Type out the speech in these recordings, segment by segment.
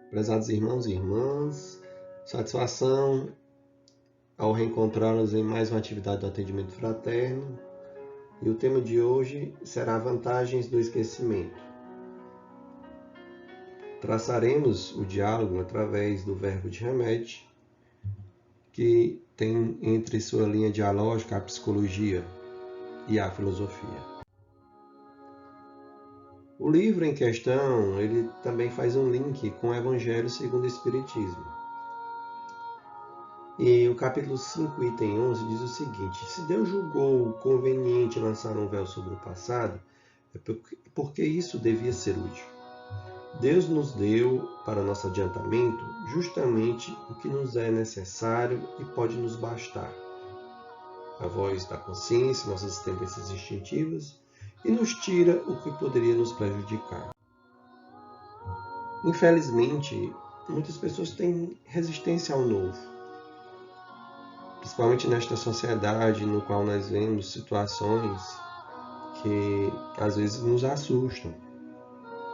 Prezados irmãos e irmãs, satisfação ao reencontrá-los em mais uma atividade do atendimento fraterno. E o tema de hoje será vantagens do esquecimento. Traçaremos o diálogo através do verbo de Hamed, que tem entre sua linha dialógica a psicologia e a filosofia. O livro em questão, ele também faz um link com o Evangelho segundo o Espiritismo. E o capítulo 5, item 11, diz o seguinte: se Deus julgou conveniente lançar um véu sobre o passado, é porque isso devia ser útil. Deus nos deu, para nosso adiantamento, justamente o que nos é necessário e pode nos bastar. A voz da consciência, nossas tendências instintivas, e nos tira o que poderia nos prejudicar. Infelizmente, muitas pessoas têm resistência ao novo, principalmente nesta sociedade no qual nós vemos situações que às vezes nos assustam.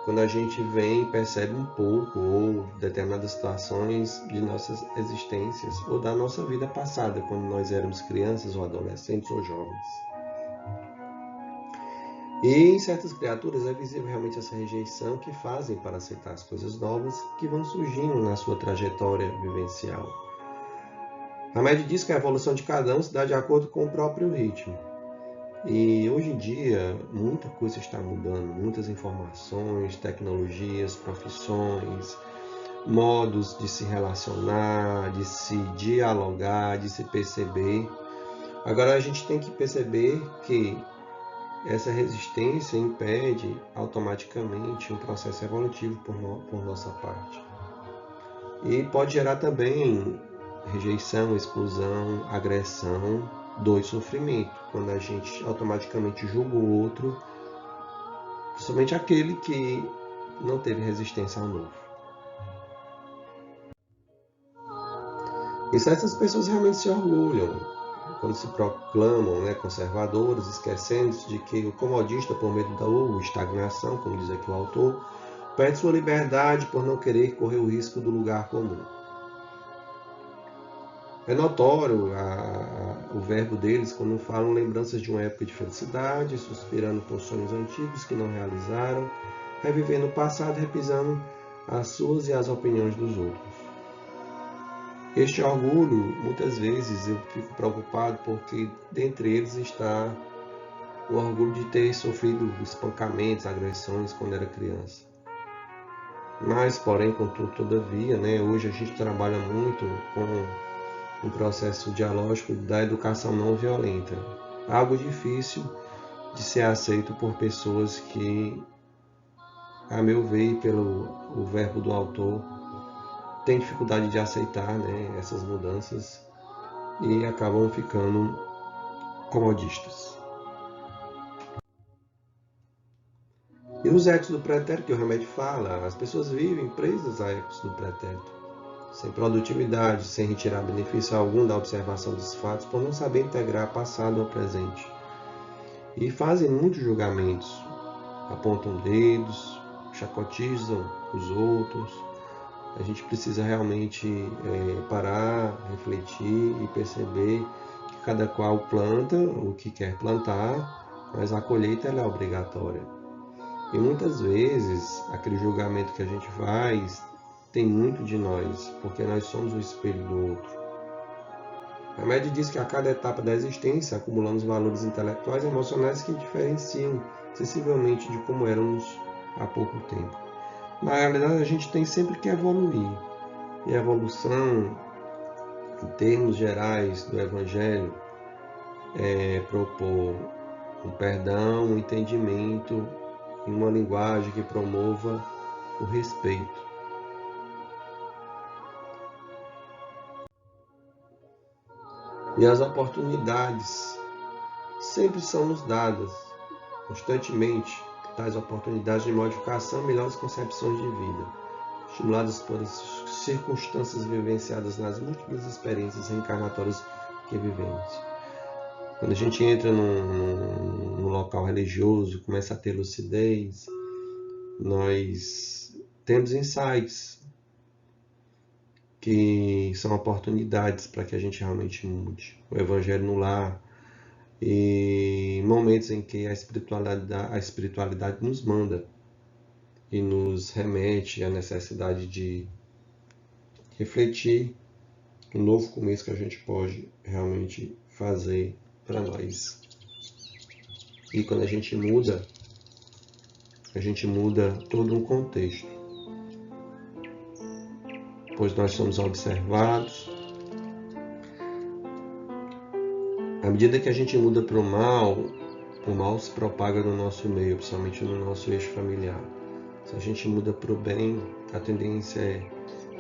Quando a gente vem e percebe um pouco ou determinadas situações de nossas existências ou da nossa vida passada, quando nós éramos crianças ou adolescentes ou jovens. E em certas criaturas é visível realmente essa rejeição que fazem para aceitar as coisas novas que vão surgindo na sua trajetória vivencial. Hamed diz que a evolução de cada um se dá de acordo com o próprio ritmo. E hoje em dia, muita coisa está mudando, muitas informações, tecnologias, profissões, modos de se relacionar, de se dialogar, de se perceber. Agora a gente tem que perceber que essa resistência impede automaticamente um processo evolutivo por nossa parte. E pode gerar também rejeição, exclusão, agressão, dor e sofrimento, quando a gente automaticamente julga o outro, principalmente aquele que não teve resistência ao novo. E certas pessoas realmente se orgulham quando se proclamam conservadores, esquecendo-se de que o comodista, por medo da estagnação, como diz aqui o autor, perde sua liberdade por não querer correr o risco do lugar comum. É notório o verbo deles quando falam lembranças de uma época de felicidade, suspirando por sonhos antigos que não realizaram, revivendo o passado, reprisando as suas e as opiniões dos outros. Este orgulho, muitas vezes eu fico preocupado porque dentre eles está o orgulho de ter sofrido espancamentos, agressões quando era criança. Mas, porém, contudo, todavia, hoje a gente trabalha muito com o processo dialógico da educação não violenta. Algo difícil de ser aceito por pessoas que, a meu ver, pelo verbo do autor, têm dificuldade de aceitar essas mudanças e acabam ficando comodistas. E os ecos do pretérito que o Hamed fala, as pessoas vivem presas a ecos do pretérito, sem produtividade, sem retirar benefício algum da observação dos fatos, por não saber integrar passado ao presente. E fazem muitos julgamentos, apontam dedos, chacotizam os outros. A gente precisa realmente parar, refletir e perceber que cada qual planta o que quer plantar, mas a colheita ela é obrigatória. E muitas vezes aquele julgamento que a gente faz tem muito de nós, porque nós somos o espelho do outro. Hamed diz que a cada etapa da existência acumulamos valores intelectuais e emocionais que diferenciam sensivelmente de como éramos há pouco tempo. Na realidade, a gente tem sempre que evoluir. E a evolução, em termos gerais do Evangelho, é propor um perdão, um entendimento em uma linguagem que promova o respeito. E as oportunidades sempre são nos dadas, constantemente, tais oportunidades de modificação e melhores concepções de vida, estimuladas por as circunstâncias vivenciadas nas múltiplas experiências reencarnatórias que vivemos. Quando a gente entra num local religioso, começa a ter lucidez, nós temos insights que são oportunidades para que a gente realmente mude. O Evangelho no lar e momentos em que a espiritualidade nos manda e nos remete à necessidade de refletir um novo começo que a gente pode realmente fazer para nós. E quando a gente muda todo um contexto, pois nós somos observados. À medida que a gente muda para o mal se propaga no nosso meio, principalmente no nosso eixo familiar. Se a gente muda para o bem, a tendência é,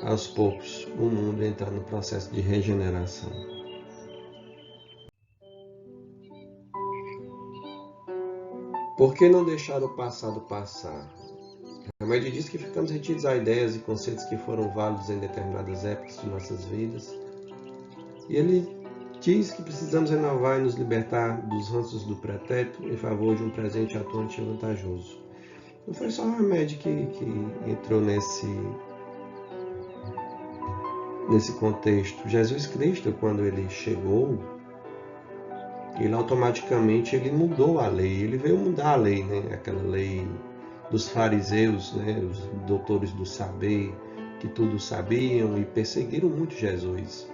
aos poucos, o mundo entrar no processo de regeneração. Por que não deixar o passado passar? A Hamed diz que ficamos retidos a ideias e conceitos que foram válidos em determinadas épocas de nossas vidas. E ele diz que precisamos renovar e nos libertar dos ranços do pretérito em favor de um presente atuante e vantajoso. Não foi só a Hamed que entrou nesse contexto. Jesus Cristo, quando ele chegou, ele automaticamente mudou a lei. Ele veio mudar a lei, né? Aquela lei dos fariseus, né? Os doutores do saber, que tudo sabiam e perseguiram muito Jesus.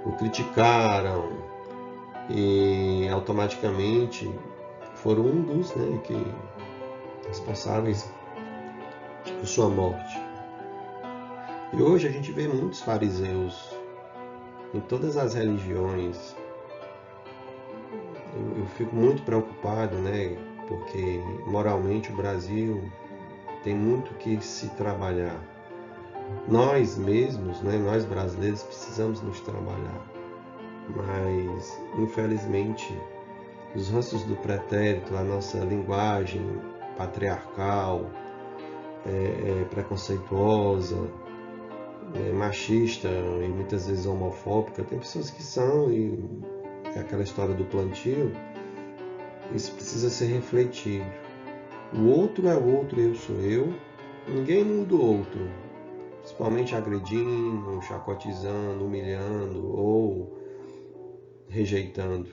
O criticaram e automaticamente foram um dos, né, responsáveis por sua morte. E hoje a gente vê muitos fariseus em todas as religiões. Eu fico muito preocupado, né, porque moralmente o Brasil tem muito que se trabalhar. Nós mesmos, né, nós brasileiros, precisamos nos trabalhar. Mas, infelizmente, os ranços do pretérito, a nossa linguagem patriarcal, preconceituosa, machista e muitas vezes homofóbica, tem pessoas que são, e é aquela história do plantio, isso precisa ser refletido. O outro é o outro, eu sou eu, ninguém muda o outro, principalmente agredindo, chacotizando, humilhando ou rejeitando.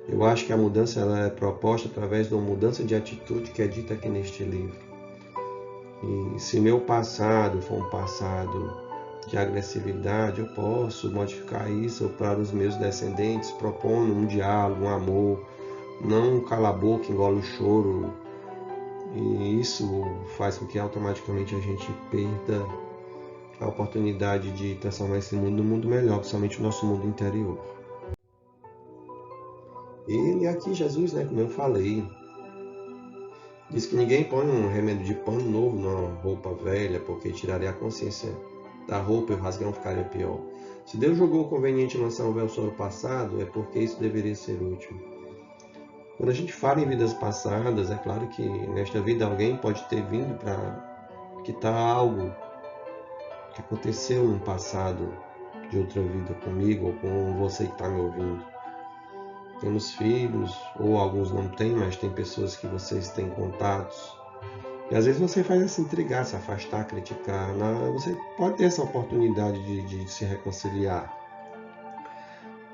Eu acho que a mudança ela é proposta através de uma mudança de atitude que é dita aqui neste livro. E se meu passado for um passado de agressividade, eu posso modificar isso para os meus descendentes, propondo um diálogo, um amor, não um cala-boca, engole o choro. E isso faz com que automaticamente a gente perda a oportunidade de transformar esse mundo num mundo melhor, principalmente o nosso mundo interior. Ele aqui, Jesus, né, como eu falei, diz que ninguém põe um remédio de pano novo numa roupa velha, porque tiraria a consciência da roupa e o rasgão ficaria pior. Se Deus julgou conveniente lançar um véu sobre o passado, é porque isso deveria ser útil. Quando a gente fala em vidas passadas, é claro que nesta vida alguém pode ter vindo para quitar algo que aconteceu no passado de outra vida comigo ou com você que está me ouvindo. Temos filhos, ou alguns não têm, mas tem pessoas que vocês têm contatos. E às vezes você faz se intrigar, se afastar, criticar. Você pode ter essa oportunidade de se reconciliar.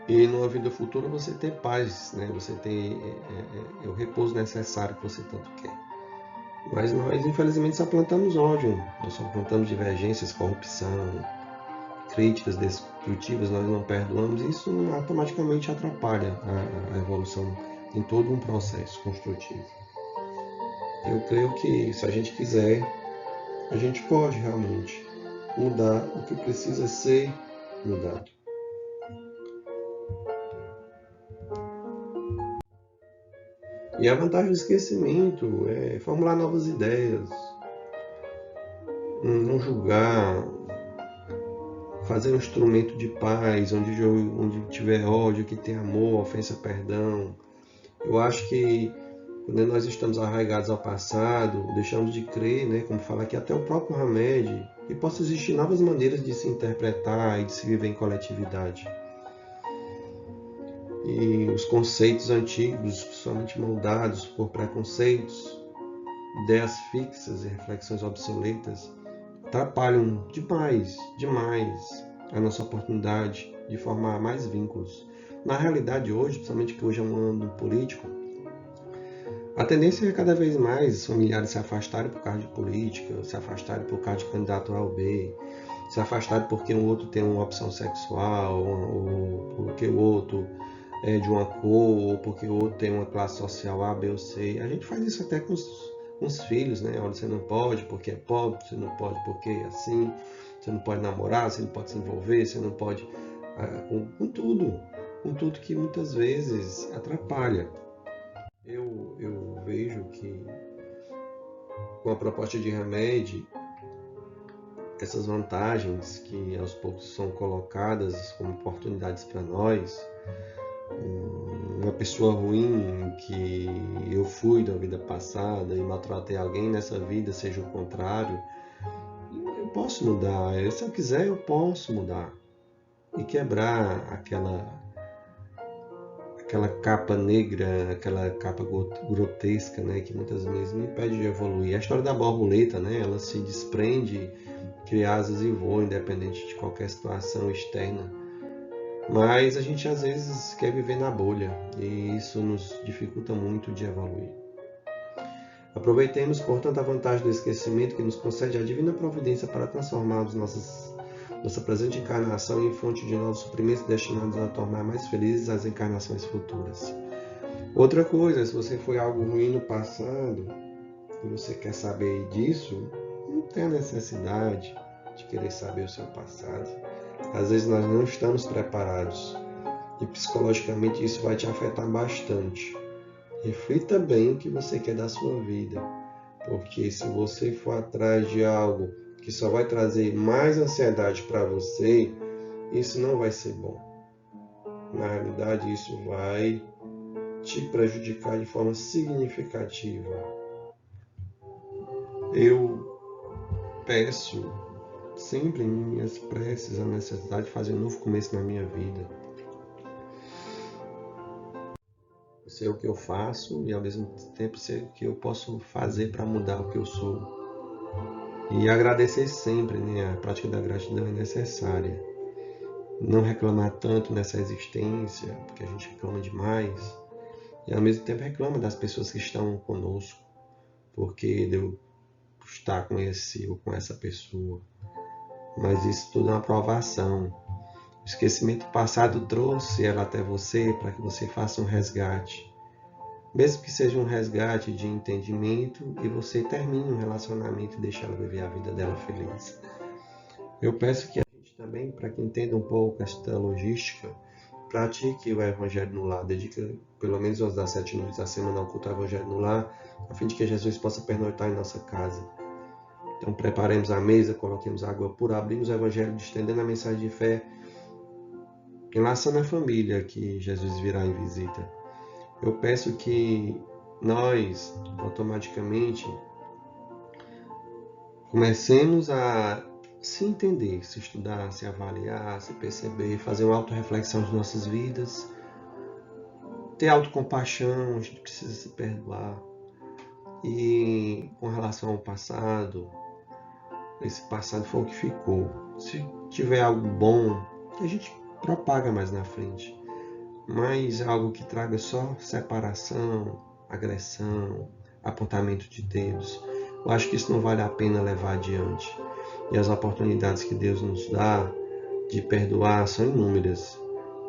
E numa vida futura você ter paz, né? Você ter o repouso necessário que você tanto quer. Mas nós, infelizmente, só plantamos ódio. Nós só plantamos divergências, corrupção, críticas destrutivas, nós não perdoamos, isso automaticamente atrapalha a evolução em todo um processo construtivo. Eu creio que se a gente quiser, a gente pode realmente mudar o que precisa ser mudado. E a vantagem do esquecimento é formular novas ideias, não julgar, fazer um instrumento de paz, onde tiver ódio, que tem amor, ofensa, perdão. Eu acho que quando nós estamos arraigados ao passado, deixamos de crer, né, como fala aqui até o próprio Hamed, que possa existir novas maneiras de se interpretar e de se viver em coletividade. E os conceitos antigos, somente moldados por preconceitos, ideias fixas e reflexões obsoletas, atrapalham demais a nossa oportunidade de formar mais vínculos. Na realidade hoje, principalmente que hoje é um ano político, a tendência é cada vez mais os familiares se afastarem por causa de política, se afastarem por causa de candidato A ou B, se afastarem porque o outro tem uma opção sexual, ou porque o outro é de uma cor, ou porque o outro tem uma classe social A, B ou C. A gente faz isso até com os filhos, né? Olha, você não pode porque é pobre, você não pode porque é assim, você não pode namorar, você não pode se envolver, você não pode... com tudo que muitas vezes atrapalha. Eu vejo que com a proposta de remédio, essas vantagens que aos poucos são colocadas como oportunidades para nós, uma pessoa ruim que eu fui da vida passada e maltratei alguém nessa vida, seja o contrário, eu posso mudar. Se eu quiser, eu posso mudar e quebrar aquela capa negra, aquela capa grotesca, né, que muitas vezes me impede de evoluir. A história da borboleta, né, ela se desprende, cria asas e voa, independente de qualquer situação externa. Mas a gente às vezes quer viver na bolha e isso nos dificulta muito de evoluir. Aproveitemos, portanto, a vantagem do esquecimento que nos concede a divina providência para transformarmos nossa presente encarnação em fonte de novos suprimentos destinados a tornar mais felizes as encarnações futuras. Outra coisa, se você foi algo ruim no passado e você quer saber disso, não tem a necessidade de querer saber o seu passado. Às vezes nós não estamos preparados e psicologicamente isso vai te afetar bastante. Reflita bem o que você quer da sua vida, porque se você for atrás de algo que só vai trazer mais ansiedade para você, isso não vai ser bom. Na realidade, isso vai te prejudicar de forma significativa. Eu peço sempre em minhas preces a necessidade de fazer um novo começo na minha vida. Sei o que eu faço e ao mesmo tempo sei o que eu posso fazer para mudar o que eu sou. E agradecer sempre, né? A prática da gratidão é necessária. Não reclamar tanto nessa existência, porque a gente reclama demais. E ao mesmo tempo reclama das pessoas que estão conosco, porque eu estar com esse ou com essa pessoa. Mas isso tudo é uma provação. O esquecimento passado trouxe ela até você para que você faça um resgate. Mesmo que seja um resgate de entendimento e você termine um relacionamento e deixe ela viver a vida dela feliz. Eu peço que a gente também, para que entenda um pouco esta logística, pratique o Evangelho no lar, dedique pelo menos umas das 7 noites da semana ao culto ao Evangelho no lar, a fim de que Jesus possa pernoitar em nossa casa. Então preparemos a mesa, coloquemos água pura, abrimos o Evangelho, estendendo a mensagem de fé, enlaçando a família que Jesus virá em visita. Eu peço que nós, automaticamente, comecemos a se entender, se estudar, se avaliar, se perceber, fazer uma autorreflexão de nossas vidas, ter autocompaixão, a gente precisa se perdoar. E com relação ao passado, esse passado foi o que ficou. Se tiver algo bom, a gente propaga mais na frente. Mas algo que traga só separação, agressão, apontamento de dedos, eu acho que isso não vale a pena levar adiante. E as oportunidades que Deus nos dá de perdoar são inúmeras,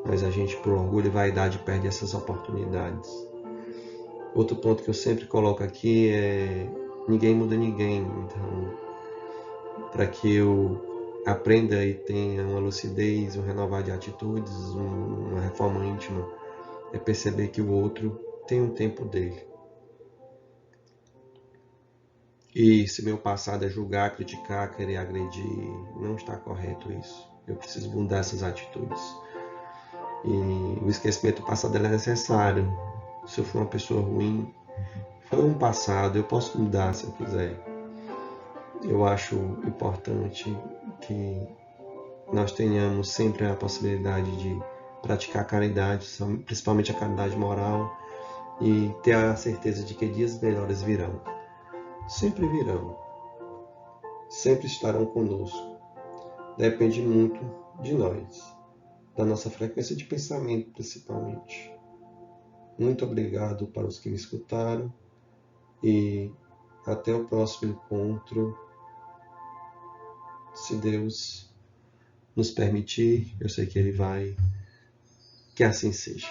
mas a gente, por orgulho e vaidade, perde essas oportunidades. Outro ponto que eu sempre coloco aqui é: ninguém muda ninguém. Então, para que eu aprenda e tenha uma lucidez, um renovar de atitudes, uma reforma íntima, é perceber que o outro tem um tempo dele. E se meu passado é julgar, criticar, querer agredir, não está correto isso. Eu preciso mudar essas atitudes. E o esquecimento do passado é necessário. Se eu for uma pessoa ruim, foi um passado, eu posso mudar se eu quiser. Eu acho importante que nós tenhamos sempre a possibilidade de praticar a caridade, principalmente a caridade moral, e ter a certeza de que dias melhores virão. Sempre virão. sempre estarão conosco. Depende muito de nós, da nossa frequência de pensamento principalmente. Muito obrigado para os que me escutaram e até o próximo encontro, se Deus nos permitir, eu sei que Ele vai, que assim seja.